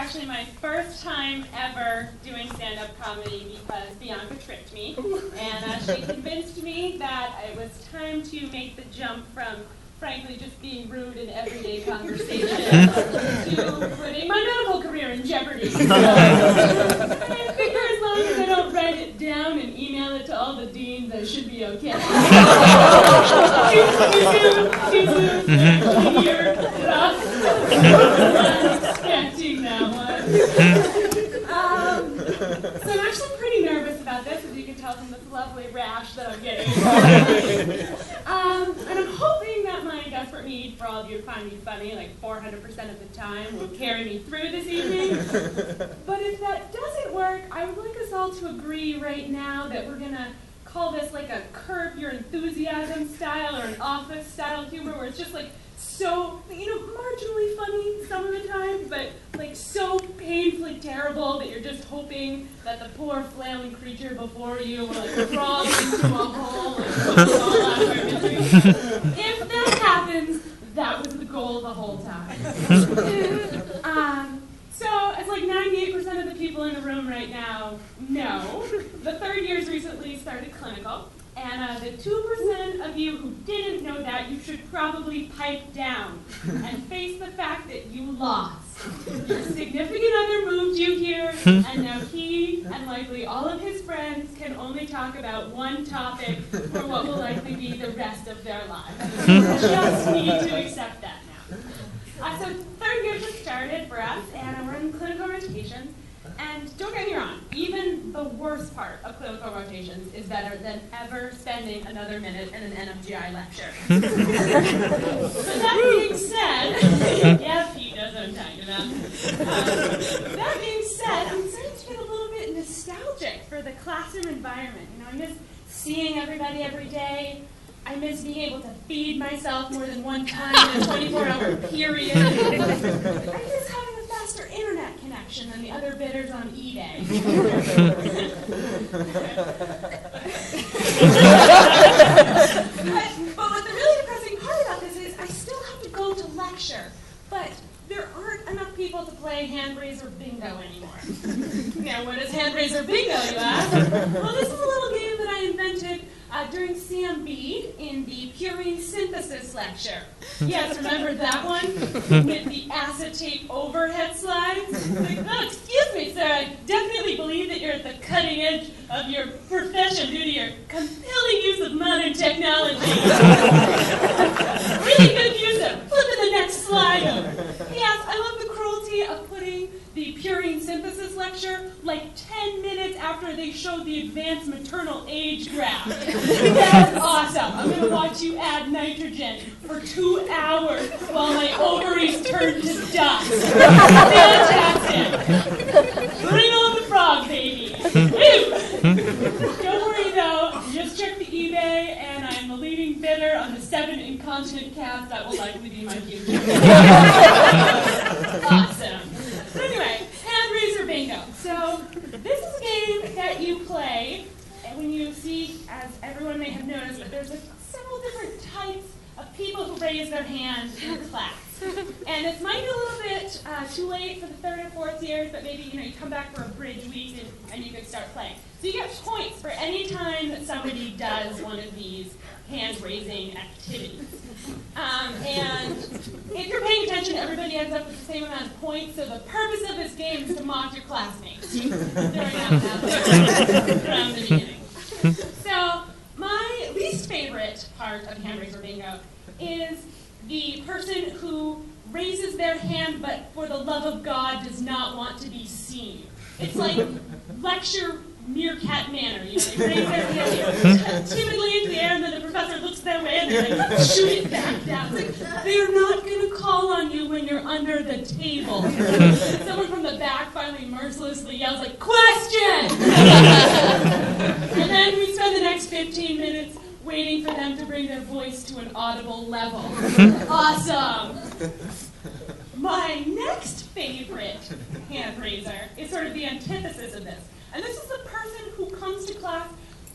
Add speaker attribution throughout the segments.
Speaker 1: actually my first time ever doing stand-up comedy because Bianca tricked me, and she convinced me that it was time to make the jump from, frankly, just being rude in everyday conversation to putting my medical career in jeopardy. So, I figure as long as I don't write it down and email it to all the deans, I should be okay. Too soon. Here, sketching that one. So I'm actually pretty nervous about this, as you can tell from this lovely rash that I'm getting. And I'm hoping that my desperate need for all of you to find me funny, like 400% of the time, will carry me through this evening. But if that doesn't work, I would like us all to agree right now that we're going to call this like a Curb Your Enthusiasm style or an Office style humor, where it's just like so, marginally funny some of the time, but like so painfully terrible that you're just hoping that the poor flailing creature before you will like crawl into a hole and fall out of our misery. If that happens, that was the goal the whole time. So, as like 98% of the people in the room right now know, the third years recently started clinical. And the 2% of you who didn't know that, you should probably pipe down and face the fact that you lost. Your significant other moved you here, and now he and likely all of his friends can only talk about one topic for what will likely be the rest of their lives. You just need to accept that now. So third year just started for us, and we're in clinical rotations. And don't get me wrong, even the worst part of clinical rotations is better than ever spending another minute in an NMGI lecture. But that being said, yeah, Pete knows what I'm talking about. That being said, I'm starting to get a little bit nostalgic for the classroom environment. I miss seeing everybody every day. I miss being able to feed myself more than one time in a 24-hour period. I miss having a faster internet connection than the other bidders on eBay. but what the really depressing part about this is I still have to go to lecture, but there aren't enough people to play hand raiser bingo anymore. Now, what is hand raiser bingo, you ask? Well, this is a little game that I invented during CMB in the purine synthesis lecture. Yes, remember that one? With the acetate overhead slides? Like, oh, excuse me, sir, I definitely believe that you're at the cutting edge of your profession due to your compelling use of modern technology. Really good user. Flip to the next slide. Yes, I love the cruelty of putting the purine synthesis lecture like 10 minutes after they showed the advanced maternal age graph. That's awesome. I'm going to watch you add nitrogen for 2 hours while my ovaries turn to dust. Fantastic. Bring on the frog, baby. Don't worry, though. Just check the eBay, and I'm the leading bidder on the 7 incontinent calves that will likely be my future. Awesome. So anyway, hand raiser bingo. So this is a game that you play when you see, as everyone may have noticed, that there's several different types of people who raise their hand in class. And it might be a little bit too late for the third and fourth years, but maybe you come back for a bridge week and you can start playing. So you get points for any time that somebody does one of these hand-raising activities. And if you're paying attention, everybody ends up with the same amount of points, so the purpose of this game is to mock your classmates during that from the beginning. So my least favorite part of hand raiser bingo is the person who raises their hand but for the love of God does not want to be seen. It's like lecture meerkat manner. They raise their hand timidly into the air and then the professor looks their way and they shoot it back down. It's like, they're not going to call on you when you're under the table. Someone from the back finally mercilessly yells like, question! And then we spend the next 15 minutes waiting for them to bring their voice to an audible level. Awesome! My next favorite hand raiser is sort of the antithesis of this. And this is the person who comes to class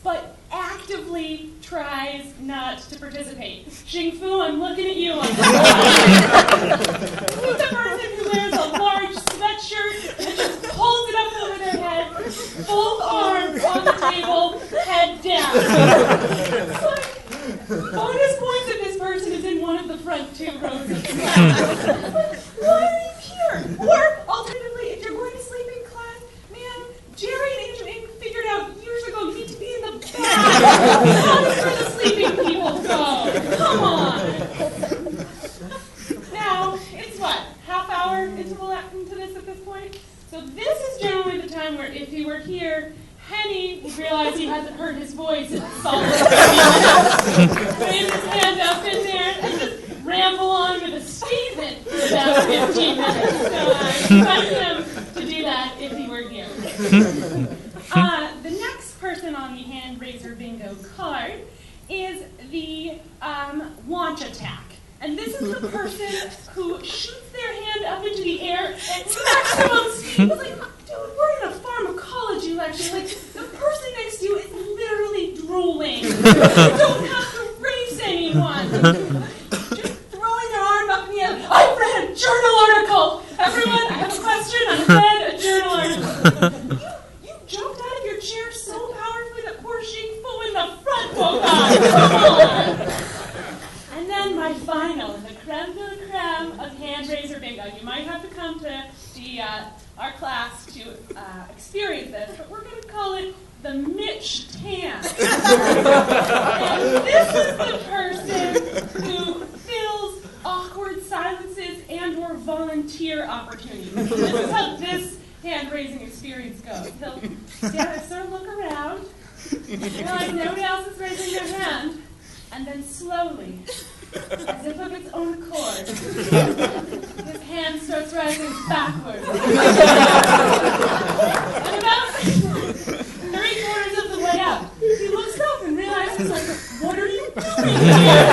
Speaker 1: but actively tries not to participate. Xing Fu, I'm looking at you. Who's the person who wears a large sweatshirt both arms on the table, head down. It's like, bonus points if this person is in one of the front 2 rows of class. Like, why are you here? Or, alternatively, if you're going to sleep in class, man, Jerry and Andrew Ing figured out years ago you need to be in the back. That is where the sleeping people go. Come on. Now, it's what? Half hour into this at this point? So this is generally the time where if he were here, Henny would realize he hasn't heard his voice in a solid 15 minutes. Raise his hand up in there and just ramble on with a statement for about 15 minutes. So expect him to do that if he were here. The next person on the hand raiser bingo card is the launch attack. And this is the person who shoots their hand up into the air at maximum speed. It's like, dude, we're in a pharmacology lecture. Like, the person next to you is literally drooling. You don't have to race anyone. Just throwing their arm up in the air. I've read a journal article. Everyone, I have a question. I read a journal article. You jumped out of your chair so powerfully that poor Shing Fu in the front woke up. Come on. And then my final, the creme de la creme of hand raiser bingo. You might have to come to our class to experience this, but we're going to call it the Mitch Tan. And this is the person who fills awkward silences and or volunteer opportunities. This is how this hand-raising experience goes. He'll sort of look around, realize nobody else is raising their hand, and then slowly, as if of its own accord, his hand starts rising backwards. And about 3/4 of the way up, he looks up and realizes, like, what are you doing here?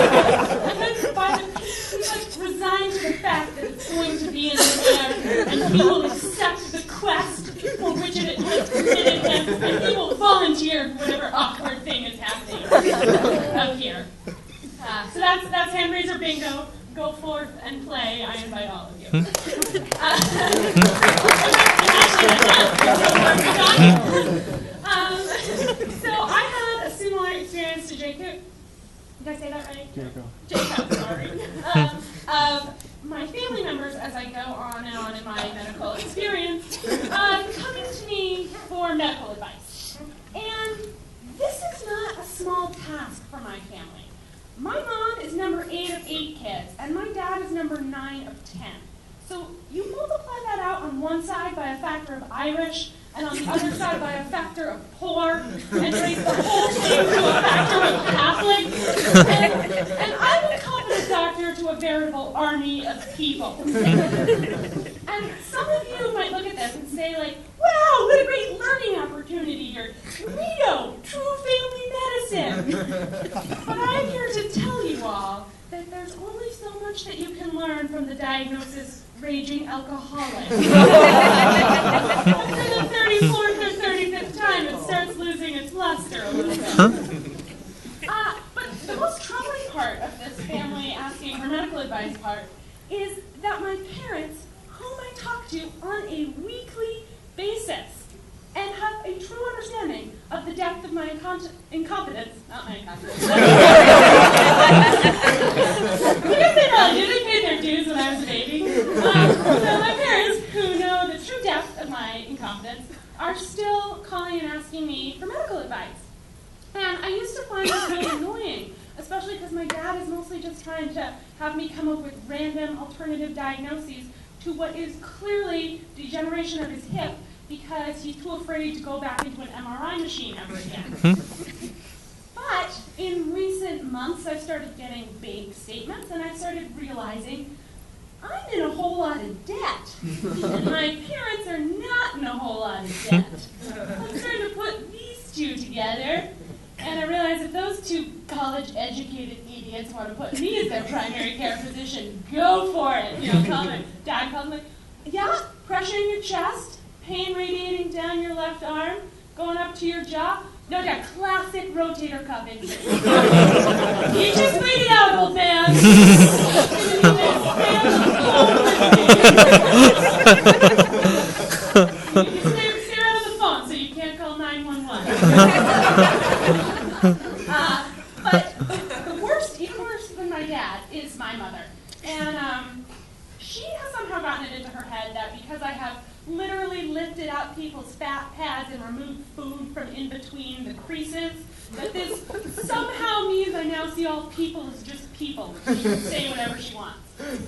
Speaker 1: And then he's resigned to the fact that it's going to be in the air, and he will accept the quest for which it has permitted him, and he will volunteer for whatever awkward thing is happening up here. So that's hand raiser bingo. Go forth and play. I invite all of you. So I had a similar experience to Jacob. Did I say that right? Jacob, sorry. Of my family members, as I go on and on in my medical experience, coming to me for medical advice. And this is not a small task for my family. My mom is number 8 of 8 kids, and my dad is number 9 of 10. So you multiply that out on one side by a factor of Irish, and on the other side by a factor of poor, and raise the whole thing to a factor of Catholic. And I'm a competent doctor to a veritable army of people. And some of you might look at this and say, like, wow, what a great learning opportunity here. Neato, true family medicine. But I'm here to tell you all that there's only so much that you can learn from the diagnosis raging alcoholic. After the 34th or 35th time, it starts losing its luster a little bit. But the most troubling part of this family asking for medical advice part is that my parents, whom I talk to on a weekly basis, and have a true understanding of the depth of my incompetence, not my incompetence. Because they probably did, they paid their dues when I was a baby. So my parents, who know the true depth of my incompetence, are still calling and asking me for medical advice. And I used to find this really annoying, especially because my dad is mostly just trying to have me come up with random alternative diagnoses to what is clearly degeneration of his hip, because he's too afraid to go back into an MRI machine ever again. But in recent months, I started getting vague statements, and I started realizing I'm in a whole lot of debt, and my parents are not in a whole lot of debt. I'm starting to put these two together, and I realized if those two college-educated idiots want to put me as their primary care physician, go for it. You know, Dad called me, yeah, pressure in your chest, pain radiating down your left arm, going up to your jaw. No, Dad, classic rotator cuff injury. You just wait it out, old man. You can stay out of the phone so you can't said that because I have literally lifted out people's fat pads and removed food from in between the creases, that this somehow means I now see all people as just people. She can say whatever she wants. And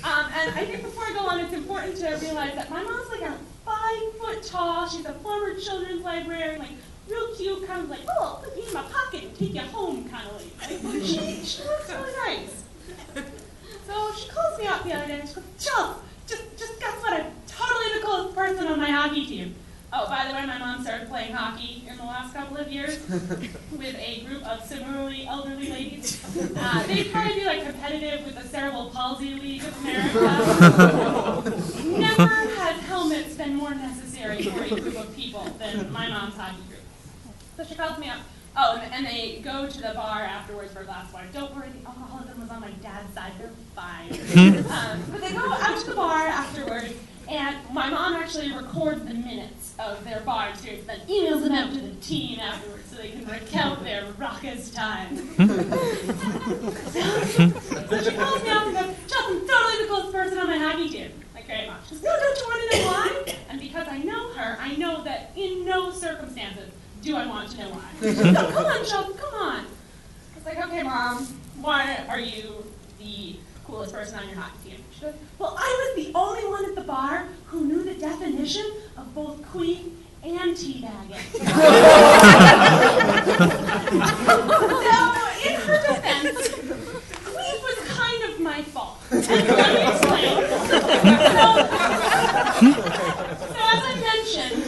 Speaker 1: I think before I go on, it's important to realize that my mom's like a 5 foot tall. She's a former children's librarian, like real cute, kind of like, oh, I'll put you in my pocket and take you home kind of lady. Like, she looks really nice. So she calls me up the other day and she goes, Chelsea, just guess what? I'm totally the coolest person on my hockey team. Oh, by the way, my mom started playing hockey in the last couple of years with a group of similarly elderly ladies. They'd probably be like competitive with the Cerebral Palsy League of America. Never has helmets been more necessary for a group of people than my mom's hockey group. So she calls me up. Oh, and they go to the bar afterwards for a glass of wine. Don't worry, the alcoholism was on my dad's side. They're fine. But they go out to the bar afterwards, and my mom actually records the minutes of their bar experience, then emails them out to the team afterwards so they can recount their raucous time. So she calls me up and goes, Chelsea, I'm totally the coolest person on my hockey team. Like, great, Mom. She goes, no, don't you want to know why? And because I know her, I know that in no circumstances do I want to know why. She goes, no, come on, Chelsea, come on. I was like, okay, Mom, why are you the coolest person on your hockey team? She goes, well, I was the only one at the bar who knew the definition of both queen and teabagging. So, in her defense, queen was kind of my fault. And let me explain. So as I mentioned,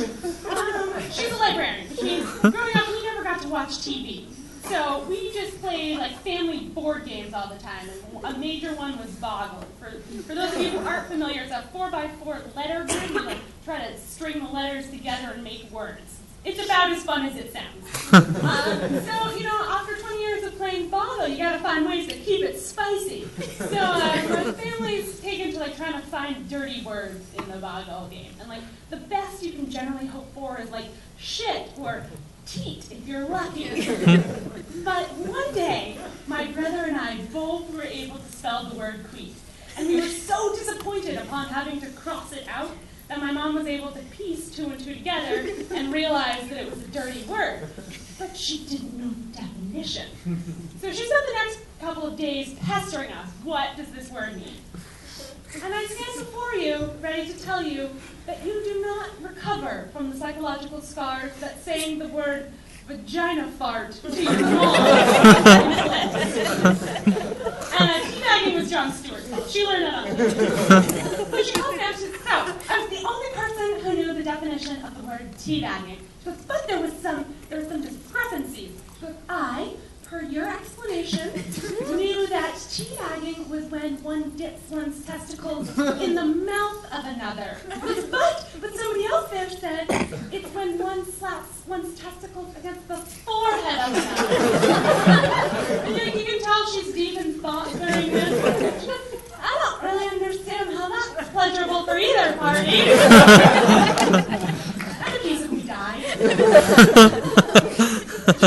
Speaker 1: she's a librarian, which means growing up we never got to watch TV. So we just played like family board games all the time, and a major one was Boggle. For those of you who aren't familiar, it's a 4x4 letter grid. You like try to string the letters together and make words. It's about as fun as it sounds. So, you know, after 20 years of playing Boggle, you gotta find ways to keep it spicy. So my family's taken to like trying to find dirty words in the Boggle game. And like the best you can generally hope for is like shit or teat, if you're lucky. But one day, my brother and I both were able to spell the word queef. And we were so disappointed upon having to cross it out that my mom was able to piece 2 and 2 together and realize that it was a dirty word. But she didn't know the definition. So she spent the next couple of days pestering us, what does this word mean? And I stand before you, ready to tell you that you do not recover from the psychological scars that saying the word vagina fart to your mom. Teabagging was Jon Stewart's fault. She learned that on the But she calls me out, she says, so, I was the only person who knew the definition of the word teabagging. She goes, but there were some discrepancies. She goes, I, per your explanation, knew that teabagging was when one dips one's testicles in the mouth of another. But somebody else there said it's when one slaps one's testicles against the forehead of another. And you can tell she's deep in thought during this. She goes, I don't really understand how that's pleasurable for either party. And a piece of me died. She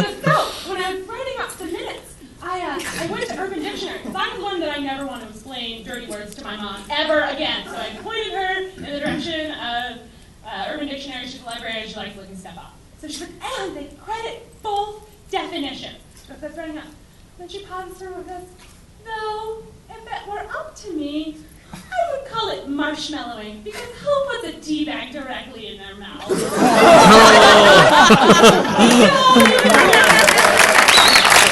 Speaker 1: goes, so, when I was writing up the minutes, I went to Urban Dictionary, because I learned that I never want to explain dirty words to my mom ever again. So I pointed her in the direction of Urban Dictionary. She's a librarian, she likes looking stuff up. So she goes, and they credit both definitions. She goes, that's running up. Then she pauses for a moment and goes, though, if it were up to me, I would call it marshmallowing, because who puts a tea bag directly in their mouth?